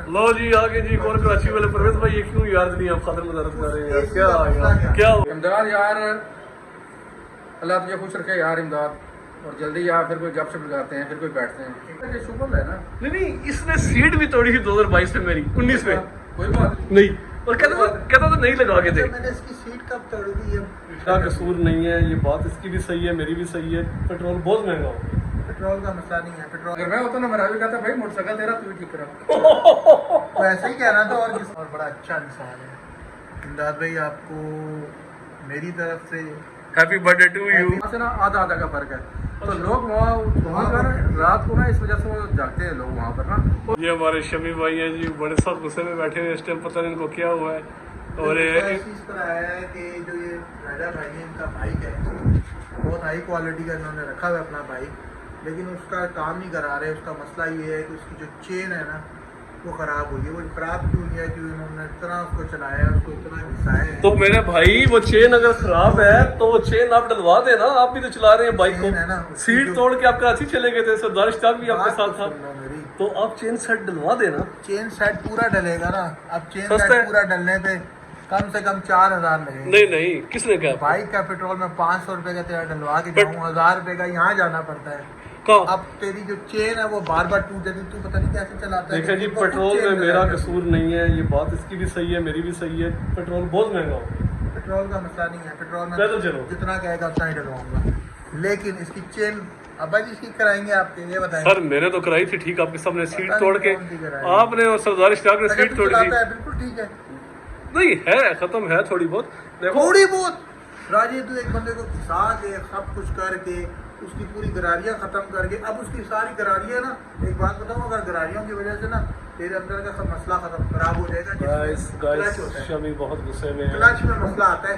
लो जी आगे जी कौन कराची वाले परवेज भाई, ये क्यों यार नहीं आप खातर मदद कर रहे हैं यार, क्या हो इमदाद यार, अल्लाह तुझे खुश रखे यार इमदाद। और जल्दी यार फिर कोई गपशप लगाते हैं, फिर कोई बैठते हैं। ये शुक्र है ना। नहीं इसने सीट भी तोड़ी थी 2022 में, मेरी 19 में कोई बात नहीं, और कहता तो नहीं लगा के थे। मैंने इसकी सीट कब तोड़ दी है? इसका कसूर नहीं है, ये बात इसकी भी सही है मेरी भी सही है, पेट्रोल बहुत महंगा हो। पेट्रोल का मसला नहीं है, पेट्रोल अगर मैं होता ना मेरा भी कहता भाई मोटरसाइकिल तेरा तू ही ठीक करा। तो ऐसे ही कहना था। और बड़ा अच्छा इंसान है इमदाद भाई, आपको मेरी तरफ से हैप्पी बर्थडे टू यू। वहाँ से ना आधा आधा का फर्क है, तो लोग वहाँ पर रात को ना इस वजह से वो जागते हैं लोग वहाँ पर ना। ये हमारे शमी भाई हैं जी, बड़े सख्त गुस्से में बैठे हुए इस टाइम, पता नहीं इनको क्या हुआ है। और इस चीज़ पर आया है कि जो ये राजा भाई है, इनका बाइक है बहुत हाई क्वालिटी का इन्होंने रखा हुआ है अपना बाइक, लेकिन उसका काम नहीं करा रहे। उसका मसला ये है कि उसकी जो चेन है ना वो ख़राब हुई है। वो ख़राब क्यों हुई है? क्यों इन्होंने इतना उसको चलाया, उसको इतना घिसाया है। तो मेरे भाई वो चेन अगर खराब है तो वो चेन आप डलवा देना, आप भी तो चला रहे हैं बाइक चेन है ना, को। उसकी सीट जो- तोड़ के आप कराची चले गए थे, सरदार इश्ताक भी आपके बात साथ था, सुन लो मेरी। तो आप चेन सेट डलवा देना। चेन सेट पूरा डलेगा ना, अब चेन सस्ता सेट है। पूरा डलने पे कम से कम 4000 लगेगा। नहीं नहीं, किसने कहा? बाइक का पेट्रोल में 500 रुपए का तेरा डलवा के जाऊँ, 1000 रुपए का यहाँ जाना पड़ता है। कहाँ? अब तेरी जो चेन है वो बार बार टूट जाती, तू पता नहीं कैसे चलाता है। देखा जी, लेकिन वो पेट्रोल चेन में मेरा डलेगा। कसूर नहीं है, ये बात इसकी भी सही है मेरी भी सही है, पेट्रोल बहुत महंगा हो। पेट्रोल का मसला नहीं है, पेट्रोल में चलो चलो। जितना कहेगा उतना ही डलवाऊंगा, लेकिन इसकी चेन अब्बा जी इसकी कराएंगे आपके, ये बताएं। सर मैंने तो कराई थी ठीक, आपके सामने सीट पता तोड़ नहीं के कौन सी कराई। आपने और सरदार इश्ताक ने अगर सीट तू तोड़ी चलाता थी। है बिल्कुल ठीक है, नहीं है, खत्म है थोड़ी बहुत। देखो थोड़ी बहुत राजी, तू एक बंदे को घिसा के सब कुछ करके उसकी पूरी गरारियां खत्म करके, अब उसकी सारी गरारियां ना, एक बात बताऊं, अगर गरारियों की वजह से ना तेरे अंदर का सब मसला खत्म खराब हो जाएगा। गाइस क्लच होता है, शमी बहुत गुस्से में है। क्लच में मसला आता है,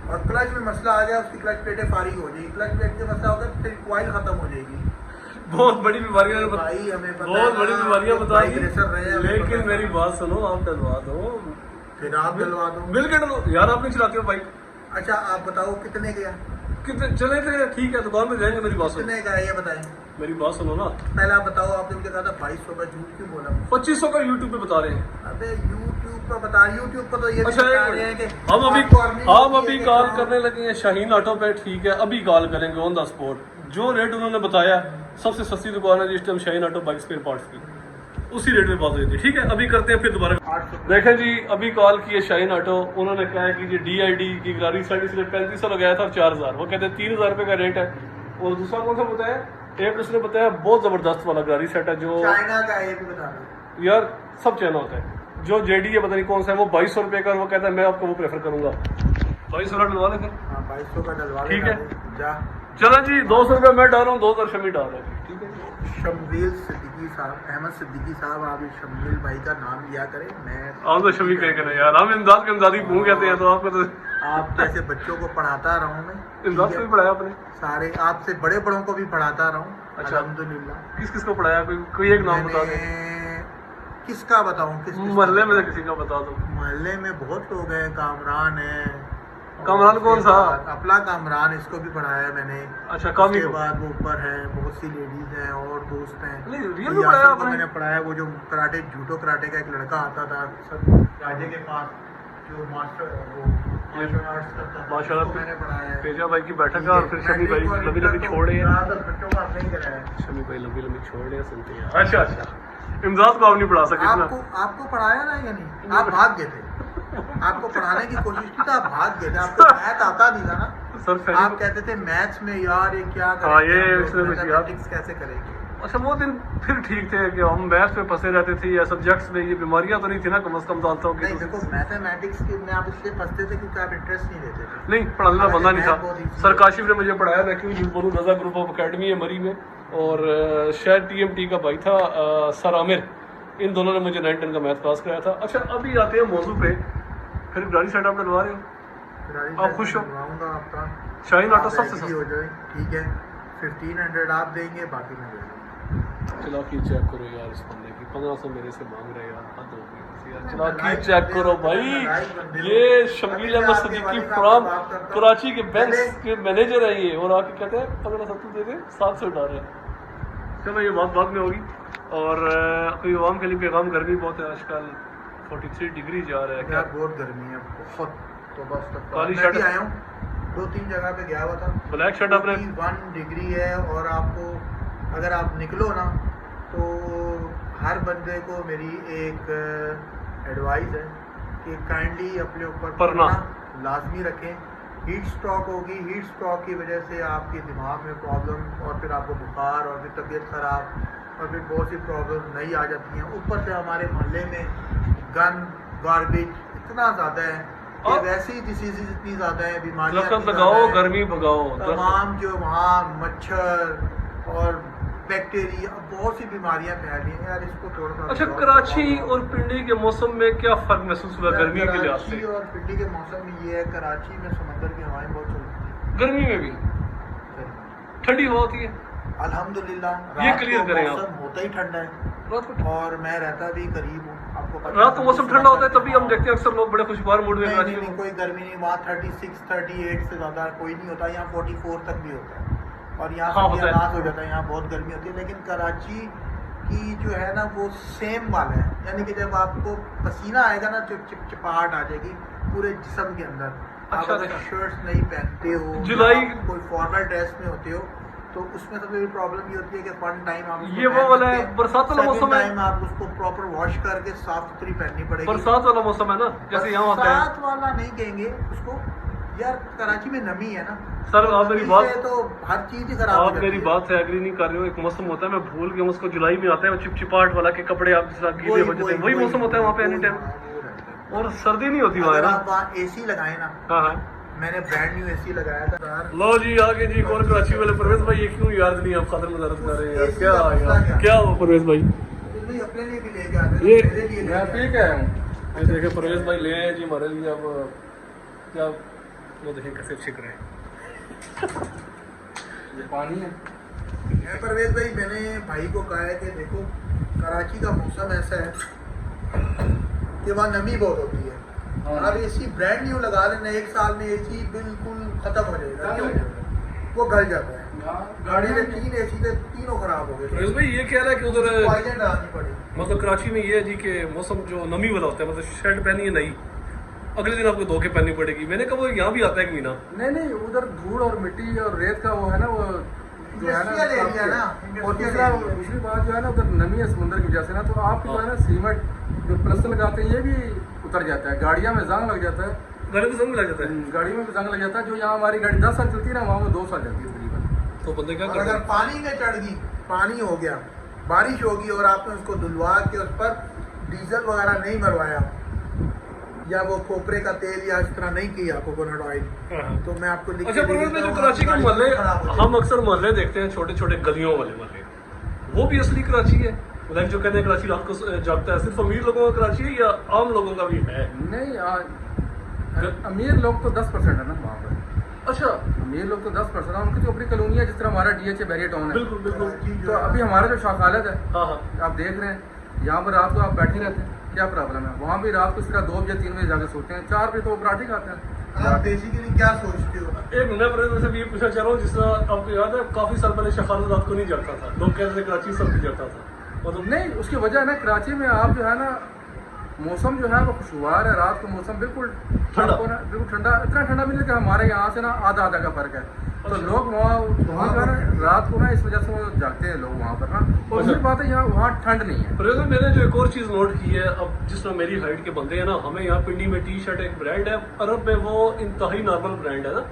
और क्लच में मसला आ जाए उसकी क्लच प्लेटें फारिग हो जाएगी। क्लच प्लेट के मसला होगा तो तेरी कॉइल खत्म हो जाएगी। बहुत बड़ी बीमारियां भाई हमें पता बहुत है बड़ी ना, बीमारियां बता बाइक रेसर रहे हैं, दी, हमें पता लेकिन है। मेरी बात सुनो, आप डलवा दो। फिर आप डलवा दो। बिल के डलो यार, आप नहीं चलाते हो बाइक। अच्छा आप बताओ कितने गया, कितने चले थे? ठीक है दुकान में जाएंगे, मेरी बात सुनो, कितने का है ये बताएं। मेरी बात सुनो ना। पहले आप बताओ, आपने मुझे कहा था 2200 का, झूठ क्यों बोला? 2500 का यूट्यूब पे बता रहे हैं। अबे यूट्यूब पर बता, यूट्यूब पर तो ये भी अच्छा बता रहे हैं कि हम आपको earning होती अभी है कॉल कि करने लगे हैं शाहीन ऑटो पे, ठीक है अभी कॉल करेंगे ऑन द स्पॉट। जो रेट उन्होंने बताया, सबसे सस्ती दुकान है जिस time Shaheen auto bike spare parts की, उसी रेट में बात हुई थी। ठीक है अभी करते हैं फिर दोबारा। 800 देखें जी, अभी कॉल की है शाहीन ऑटो, उन्होंने कहा है कि जी DID की गाड़ी साइड इसलिए 3500 लगाया था और 4000, वो कहते हैं 3000 रुपये का रेट है। और दूसरा कौन सा बताया? एक उसने बताया बहुत जबरदस्त वाला गाड़ी सेट है जो चाइना का है, ये भी बता दो। यार सब चाइना होता है। जो JD है पता नहीं कौन सा है, वो 2200 रुपये का, वो कहता है मैं आपको वो प्रेफर करूंगा। 2200 डलवा दे फिर। हाँ 2200 का डलवा ठीक देना, है। जा। चलो जी 200 रुपये मैं डाल रहा हूँ, 2000 शमी डाल रहा है। ठीक है शम्मील सिद्दीकी साहब, अहमद सिद्दीकी साहब, आप इस शम्मील भाई का नाम लिया करें। मैं आप तो शमी कह करें यार, हम इमदाद के इमदादी क्यों कहते हैं, तो आपको तो आप जैसे बच्चों को पढ़ाता रहा हूँ मैं, इमदाद से भी पढ़ाया आपने? सारे आपसे बड़े बड़ों को भी पढ़ाता रहा हूँ। अच्छा। अल्हम्दुलिल्लाह। किस किस को पढ़ाया? कोई एक नाम बता दें। मैंने किसका बताऊँ, किस मोहल्ले में से किसी का बता दो। मोहल्ले में बहुत लोग हैं, कामरान है। कामरान कौन सा? अपना कामरान, इसको भी पढ़ाया मैंने। अच्छा कामी उसके को? बाद वो ऊपर है, बहुत सी लेडीज हैं और दोस्त हैं। नहीं, रियल में यासर पढ़ाया को आपने? मैंने पढ़ाया, वो जो कराटे जूडो कराटे का एक लड़का आता था सर राजे के पास, जो मास्टर वो मार्शल आर्ट्स करता था, माशाल्लाह। उसको मैंने पढ़ाया है। पेजा भाई की बैठक है और फिर शमी भाई लंबी लंबी छोड़ रहे हैं। ज़्यादातर बच्चों को आपने ही कराया है। शमी भाई लंबी लंबी छोड़ रहे हैं, सुनते हैं। अच्छा अच्छा, इमदाद को आप नहीं पढ़ा सके इतना? आपको पढ़ाया ना या नहीं? आप भाग गए थे, आपको पढ़ाने की कोशिश की तो आप भाग गए थे। आपको मैथ आता नहीं था ना, सर आप कहते थे मैथ्स में यार ये क्या हाँ, ये करेंगे, इसमें कुछ याद- मैथमेटिक्स कैसे करेंगे। अच्छा वो दिन फिर ठीक थे कि हम मैथ्स में फंसे रहते थे या सब्जेक्ट्स में, ये बीमारियां तो नहीं थी ना कम से कम जानता हूँ कि नहीं देखो, मैथमेटिक्स के में आप इसलिए फंसते थे क्योंकि आप इंटरेस्ट नहीं लेते थे। नहीं पढ़ाने वाला बंदा नहीं मैथ बहुत था। easy सर है। काशिफ ने मुझे पढ़ाया, मैं क्यों झूठ बोलूं, रजा ग्रुप ऑफ अकेडमी है मरी में, और शायद TMT का भाई था सर आमिर, इन दोनों ने मुझे 9-10 का मैथ पास कराया था। अच्छा अभी आते हैं मौजू पे, फिर गाड़ी सेट आप डलवा रहे हो? आप खुश हो? बनवाऊंगा आपका शाहीन ऑटो आप सबसे agree सस्ता। हो जाए, ठीक है 1500 आप देंगे, बाकी मैं दे दूंगा। चला की चेक करो यार इस बंदे की, 1500 मेरे से मांग रहे यार, हद हो गई यार। चला की चेक करो भाई, ये शमील अहमद सिद्दीकी फ्रॉम कराची के बैंक के मैनेजर है ये, और आके कहते हैं 1500 दे दे, 700 डाल रहे हैं। चलो ये बात बाद में होगी। और कोई आवाम के लिए पैगाम, गर्मी बहुत है आजकल, 43 डिग्री जा रहा है क्या? यार बहुत गर्मी है, बहुत। तो बस तक काली मैं शर्ट भी आया हूँ, 2-3 जगह पे गया हुआ था। ब्लैक शर्ट आपने? 1 डिग्री है, और आपको अगर आप निकलो ना तो हर बंदे को मेरी एक एडवाइस है कि काइंडली अपने ऊपर परना लाजमी रखें। हीट स्ट्रोक होगी, हीट स्ट्रोक की वजह से आपके दिमाग में प्रॉब्लम, और फिर आपको बुखार, और फिर तबीयत ख़राब, और फिर बहुत सी प्रॉब्लम नई आ जाती हैं। ऊपर से हमारे मोहल्ले में गन गार्बेज इतना ज़्यादा है कि वैसे ही डिसीज़ इतनी ज़्यादा है, बीमारियाँ दरख्त लगाओ, गर्मी भगाओ, तमाम जो वहाँ मच्छर और बैक्टीरिया, बहुत सी बीमारियां फैल रही हैं यार, इसको थोड़ा सा। अच्छा, कराची और पिंडी के मौसम में क्या फ़र्क महसूस हुआ गर्मी के लिहाज से? कराची और पिंडी के मौसम में ये है, कराची में समंदर की हवाएं बहुत चलती हैं, गर्मी में भी ठंडी हवा होती है अल्हम्दुलिल्लाह। ये रात क्लियर को करें आप। मौसम होता ही ठंडा है, रात को और मैं रहता भी करीब हूँ, आपको पता रात को मौसम ठंडा होता है, तभी हम देखते हैं अक्सर लोग बड़े खुशगवार मूड में नहीं, कराची नहीं, में। नहीं, कोई गर्मी नहीं वहाँ। 36 38 से ज़्यादा कोई नहीं होता, यहाँ 44 तक भी होता है, और यहाँ हाँ, होता है। सत्यानाश हो जाता है, यहाँ बहुत गर्मी होती है। लेकिन कराची की जो है ना वो सेम वाला है, यानी कि जब आपको पसीना आएगा ना तो चिपचिपाहट आ जाएगी पूरे जिस्म के अंदर। आप अच्छा, अगर शर्ट्स नहीं पहनते हो, जुलाई- या आप कोई फॉर्मल ड्रेस में होते हो, तो उसमें सबसे बड़ी प्रॉब्लम ये होती है कि वन टाइम आप उसको ये वो पहन वाला सकते है, हैं, बरसात वाला second मौसम है। टाइम आप उसको प्रॉपर वॉश करके साफ सुथरी पहननी पड़ेगी। बरसात वाला मौसम है ना, जैसे यहाँ होता है। बरसात वाला नहीं कहेंगे उसको यार, कराची में नमी है ना सर, आप मेरी नमी बात- से तो हर चीज ही खराब हो आप जाती मेरी है। बात से एग्री नहीं कर रहे हो। एक मौसम होता है, मैं भूल गया उसको, जुलाई में आता है वो चिपचिपाहट वाला, के कपड़े आप जिस तरह गीले हो जाते हैं, वही मौसम होता है वहाँ पे एनी टाइम, वो रहता है। और सर्दी नहीं होती वहाँ अगर ना। आप वहाँ एसी लगाए ना, हाँ हाँ, मैंने ब्रांड न्यू एसी लगाया था यार। लो जी आगे जी, कौन कराची वाले परवेज भाई, ये क्यों याद नहीं आप खातर मुजारत कर रहे हैं यार? AC क्या का मसला यार, क्या हो परवेज भाई? तो भाई अपने लिए भी लेके आते ये- हैं, मेरे लिए मैं लेके पी आते के आया हूँ। ये देखे परवेज भाई ले आए जी हमारे लिए। अब क्या वो देखें कैसे छिक रहे हैं। ये पानी है। हैं। परवेज भाई, मैंने भाई को कहा है कि देखो कराची का मौसम ऐसा है कि वहाँ नमी बहुत होती है। हाँ। आप एसी ब्रांड न्यू लगा लेना, 1 साल में एसी बिल्कुल खत्म हो जाएगा। गल क्यों? वो गल जाता है। गाड़ी में 3 एसी थे, तीनों खराब हो गए। परवेज भाई ये कह रहा है कि उधर पॉइजन डालनी पड़ी। मतलब कराची में ये है जी कि मौसम जो नमी वाला होता है, मतलब शर्ट पहनी है नहीं, अगले दिन आपको धो के पहननी पड़ेगी। मैंने कहा वो यहाँ भी आता है एक महीना। नहीं नहीं, उधर धूल और मिट्टी और रेत का वो है ना, वो जो है ना, Industrial area ना, और Industrial area। दूसरी बात जो है ना, उधर नमी है समुद्र की वजह से ना, तो आप जो है ना सीमेंट जो प्लास्टर लगाते हैं ये भी उतर जाता है, गाड़ियाँ में जंग लग जाता है, गाड़ी में जंग लग जाता है, गाड़ियों में भी जंग लग जाता है। जो यहाँ हमारी गाड़ी 10 साल चलती है ना, वहाँ वो 2 साल चलती है तकरीबन। तो बंदे क्या और करते अगर हैं? पानी में चढ़ गई, पानी हो गया, बारिश होगी, और आपने उसको धुलवा के उस पर डीजल वगैरह नहीं मरवाया, या वो खोपरे का तेल या इस तरह नहीं किया कोकोनट ऑयल, हाँ। तो मैं आपको लिख अच्छा के दे परवेज भाई, देता जो हूँ, कराची के गाड़ी मोहल्ले, खराब हो हम अक्सर मोहल्ले देखते हैं छोटे छोटे गलियों वाले मोहल्ले, वो भी असली कराची है? लाइक जो कहते हैं कराची रात को जागता है, सिर्फ अमीर लोगों का कराची है या आम लोगों का भी है? नहीं, अमीर लोग तो 10% है ना वहाँ पर। अच्छा, अमीर लोग तो 10% है, उनकी तो अपनी कॉलोनी है, जिस तरह हमारा DH बैरियर टाउन है। बिल्कुल बिल्कुल। कराची जो तो है अभी हमारा जो शाखालत है, हाँ हाँ, आप देख रहे हैं यहाँ पर रात को आप बैठे रहते हैं, क्या प्रॉब्लम है? वहाँ भी रात को इस तरह 2 बजे 3 बजे जाके सोते हैं, 4 बजे तो वो पराठे खाते हैं। आप बेसिकली क्या सोचते हो? एक मैं परवेज से भी ये पूछना चाह रहा हूँ, जिस तरह आपको याद है काफी साल पहले शखारत रात को नहीं जगता था, लोग कहते थे कराची सब भी जगता था, मतलब नहीं, उसकी वजह है ना, कराची में आप जो है ना, मौसम जो है वो खुशगवार है, रात को मौसम बिल्कुल ठंडा। आपको ना बिल्कुल ठंडा, इतना ठंडा भी नहीं कि हमारे यहाँ से ना आधा आधा का फर्क है। तो अच्छा। लोग वहाँ जो है ना रात को ना इस वजह से वो जागते हैं लोग वहाँ पर ना। और अच्छा। दूसरी बात है, यहाँ वहाँ ठंड नहीं है। परवेज भाई, मैंने जो एक और चीज़ नोट की है, अब जिस तरह मेरी हाइट के बंदे हैं ना, हमें यहाँ पिंडी में टी शर्ट एक ब्रांड है, अरब में वो इंतहाई नॉर्मल ब्रांड है ना,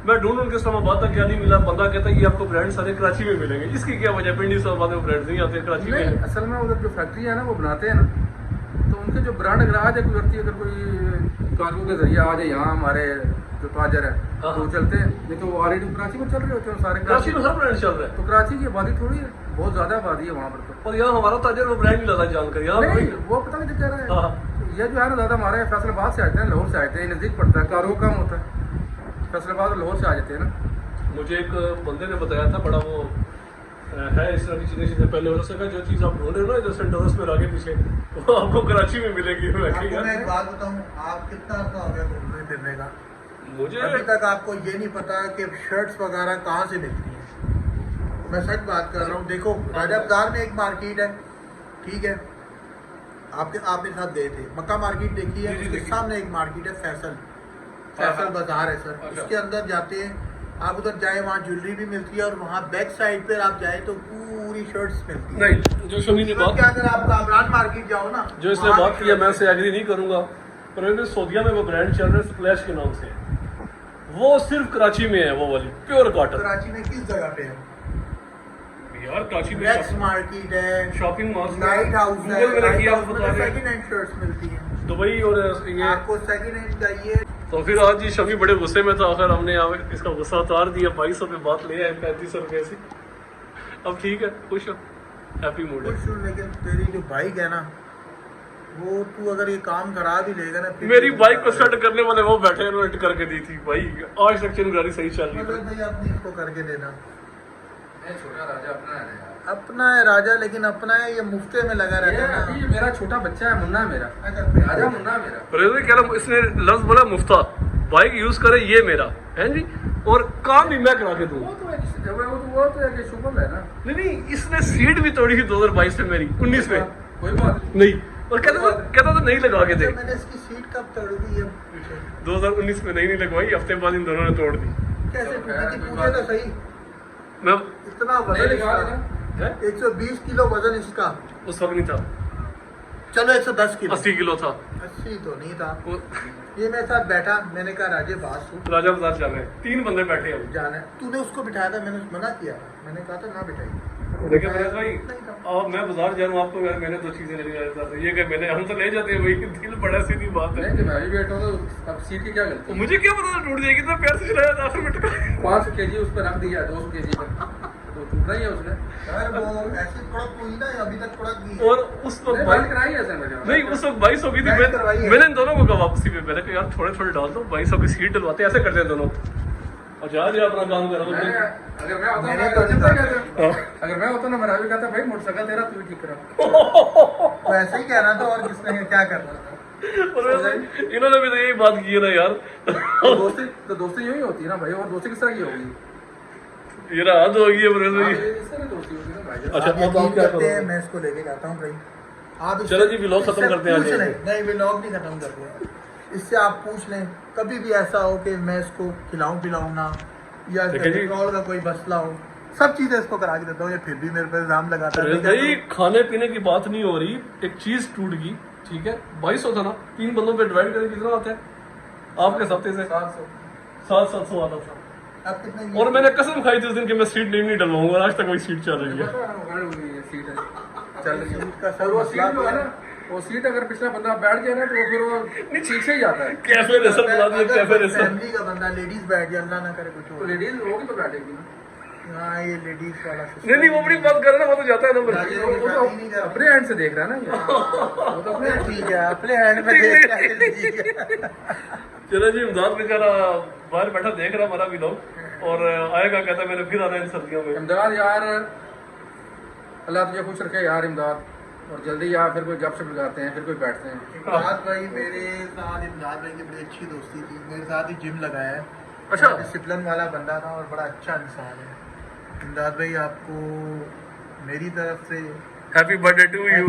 मैं ढूंढ के इस्लामाबाद तक क्या नहीं मिला, बंदा कहता है ये आपको ब्रांड सारे कराची में मिलेंगे। इसकी क्या वजह? पिंडी इस्लामाबाद में ब्रांड नहीं आते, कराची में नहीं, है। असल में उधर जो फैक्ट्री है ना वो बनाते हैं ना, तो उनके जो ब्रांड ग्राहक है गुजरती है, अगर कोई कार्गो के जरिए आ जाए यहाँ हमारे जो ताजर है हाँ। तो वो चलते हैं, नहीं तो वो ऑलरेडी कराची में चल रहे होते हैं सारे। कराची में हर ब्रांड चल रहा है, तो कराची की आबादी थोड़ी है, बहुत ज्यादा आबादी है वहाँ पर। तो और यहाँ हमारा ताजर वो ब्रांड नहीं लगा जानकर यहाँ नहीं, कोई- वो पता नहीं क्या कह रहे हाँ। हैं, ये जो है ना ज्यादा हमारे फैसलाबाद से आते हैं, लाहौर से आते हैं, नजदीक पड़ता है, कार्गो कम होता है, फैसलाबाद और लाहौर से आ जाते हैं ना। मुझे एक बंदे ने बताया था, बड़ा वो है इस तरह की चीजें पहले, उसने कहा जो चीज़ आप ढूंढ रहे हो ना इधर सेंटोरस में आगे पीछे, वो आपको कराची में मिलेगी। मैं कहा, आपको मैं यार, एक बात बताऊं, आप कितना अर्सा हो गया घूमने फिरने का, मुझे अभी तक आपको ये नहीं पता कि शर्ट्स वगैरह कहाँ से मिलती हैं। मैं सच बात कर रहा हूँ। देखो राजा बाजार में एक मार्केट है, ठीक है, आपके साथ गए थे, मक्का मार्केट देखी है, जी, जी, उसके देखी। सामने एक मार्केट है फैसल हाँ। बाजार है सर, अच्छा। उसके अंदर जाते हैं आप, उधर जाए वहाँ ज्वेलरी भी मिलती है, और वहाँ बैक साइड पर आप जाए तो पूरी शर्ट्स मिलती है। नहीं, जो शमी ने इवन बात क्या अगर आप कामरान मार्केट जाओ ना, जो इसने वहाँ बात भी की है मैं shirts उससे एग्री नहीं करूंगा, पर अगर सऊदीया में वो ब्रांड चल रहा है स्प्लैश के नाम से, वो सिर्फ कराची में है, वो वाली प्योर कॉटन। कराची में किस जगह पे है? यार कराची में मैक्स मार्केट है, शॉपिंग मॉल, नाइट हाउस है, गूगल में नाइट रखिए, आप हाउस में बता रहे सेकंड हैंड शर्ट्स मिलती हैं। दुबई और ये। आपको सेकंड हैंड चाहिए तो फिर आज जी शमी बड़े गुस्से में था, आखिर हमने यहाँ इसका गुस्सा उतार दिया, 2200 पे बात ले आए 3500 रुपये से। अब ठीक है, खुश हो, हैप्पी मूड है। कुछ नहीं, लेकिन तेरी जो बाइक है ना, वो तू अगर ये काम करा भी लेगा ना, फिर मेरी बाइक को सेट करने वाले वो बैठे इन्वेंट करके दी थी भाई, आज तक चल गाड़ी सही चल रही मतलब थी। भाई अपनी इसको करके देना, मैं छोटा राजा अपना है यार। अपना है राजा, लेकिन अपना है ये मुफ्ते में लगा रहता है अभी ना। मेरा छोटा बच्चा है, मुन्ना मेरा, अच्छा, राजा मुन्ना मेरा। पर कह रहा इसने लफ्ज बोला मुफ्ता, बाइक यूज करे ये मेरा है जी, और काम भी मैं करा के दूँ। वो तो एक शुक्र है ना। नहीं, इसने सीट भी तोड़ी थी 2022 में मेरी, 19 में कोई बात नहीं, और कहता था नहीं लगा के दे। अच्छा, मैंने इसकी सीट कब तोड़ दी, ये पूछे 2019 में नहीं लगवाई, हफ्ते बाद इन दोनों ने तोड़ दी। कैसे चलो, टूटी थी, कोई पूछे बात तो सही। मैं इतना नहीं वजन लगा इसका, लेना। है? 120 किलो वजन इसका, उस वक्त नहीं था, चलो 110 किलो, 80 किलो था 80 तो नहीं था। वो। ये मेरे साथ बैठा, मैंने कहा राजे बात सुन, राजा बाजार चल रहे हैं, 3 बंदे बैठे हैं। जाना है, तूने उसको बिठाया था, मैंने मना किया, मैंने कहा था ना बिठाइए। देखिए मेरे भाई, अब मैं बाजार जा रहा हूँ, आपको यार मैंने 2 चीजें लेनी है, ये कि मैंने हम तो ले जाते हैं भाई, दिल बड़ा सीधी बात है। नहीं कि मैं भी बैठा हूँ तो अब सीट की क्या गलती तो मुझे क्या पता था टूट जाएगी, इतना प्यार से चलाया था 8 मिनट का। 500 kg उस पर रख दिया, 200 kg पर तो टूटना ही है उसने। यार वो ऐसी कड़क हुई ना, अभी तक कड़क नहीं है। और उस वक्त नहीं, भाई बाइक कराई है सर मैंने। नहीं, उस वक्त 2200 हो गई थी। बैठ करवाई है। मैंने इन दोनों को कहा वापसी में, मैंने कहा यार थोड़े थोड़े डाल दो, 2200 की सीट डलवाते हैं, ऐसे करते हैं दोनों। और जा अपना काम करो। अगर मैं होता मैंने मैं तो राजा नहीं क्या कहा। कहता? अगर मैं होता ना मैं राजा कहता भाई मोटरसाइकिल तेरा तू ही ठीक करा। तो ऐसे ही कहना था, और किसने क्या करना था। और वैसे इन्होंने भी तो यही बात की है ना यार। तो दोस्ती यूं ही होती है ना भाई, और दोस्ती किस तरह की होगी? ये हद हो गई है मेरे हाँ, से। इस तरह दोस्ती होती है ना भाई। अच्छा, आप अब आप यकीन क्या करते हैं, करोगे? मैं इसको लेके जाता हूँ भाई। आप इससे- चलो जी, vlog खत्म इससे करते हैं आज पूछ ये। लें। नहीं, व्लॉग नहीं खत्म करते हैं। इससे आप पूछ लें, कभी भी ऐसा हो कि मैं इसको खिलाऊं पिलाऊं ना, या देखिए जी। पेट्रोल का कोई मसला हो, सब चीजें इसको करा के देता हूँ, ये फिर भी मेरे पे इल्जाम लगाता है। अरे मैं क्या भाई करूं? खाने पीने की बात नहीं हो रही, एक चीज टूट गई, ठीक है 2200 था ना, 3 बंदों पे डिवाइड करके कितना आता है आपके हफ्ते से? 700 आता था। अब कितने और मैंने कसम खाई थी उस दिन कि मैं सीट नहीं डलवाऊंगा, आज तक वही सीट चल रही है। सीट है चल रही है। सीट का और सब वो मसला सीट जो है ना, वो सीट अगर पिछला बंदा बैठ गया ना तो वो फिर वो पीछे ही जाता है। कैफे रेसर बुला दिया, कैफे रेसर। फैमिली का बंदा लेडीज बैठ जाए, अल्लाह ना करे कुछ तो हो। लेडीज होगी तो बैठेगी ना। हाँ, ये लेडीज वाला system। नहीं वो अपनी बात कर रहे ना, वो तो जाता है ना राजी बल्कि। वो तो अपने हैंड से देख रहा है ना ये। वो तो अपने ठीक है, अपने हैंड में देख के ठीक है। चलो जी, इमदाद बेचारा बाहर बैठा देख रहा हमारा भी लोग, और आएगा कहता है मैंने फिर आना है इन सर्दियों में। इमदाद यार, अल्लाह तुझे खुश रखे यार इमदाद, और जल्दी यार फिर कोई गपशप लगाते हैं, फिर कोई बैठते हैं। इमदाद भाई मेरे साथ, इमदाद भाई की बड़ी अच्छी दोस्ती थी, मेरे साथ ही जिम लगाया है। अच्छा। डिसिप्लिन वाला बंदा था और बड़ा अच्छा इंसान है। इमदाद भाई, आपको मेरी तरफ से हैप्पी बर्थडे टू यू।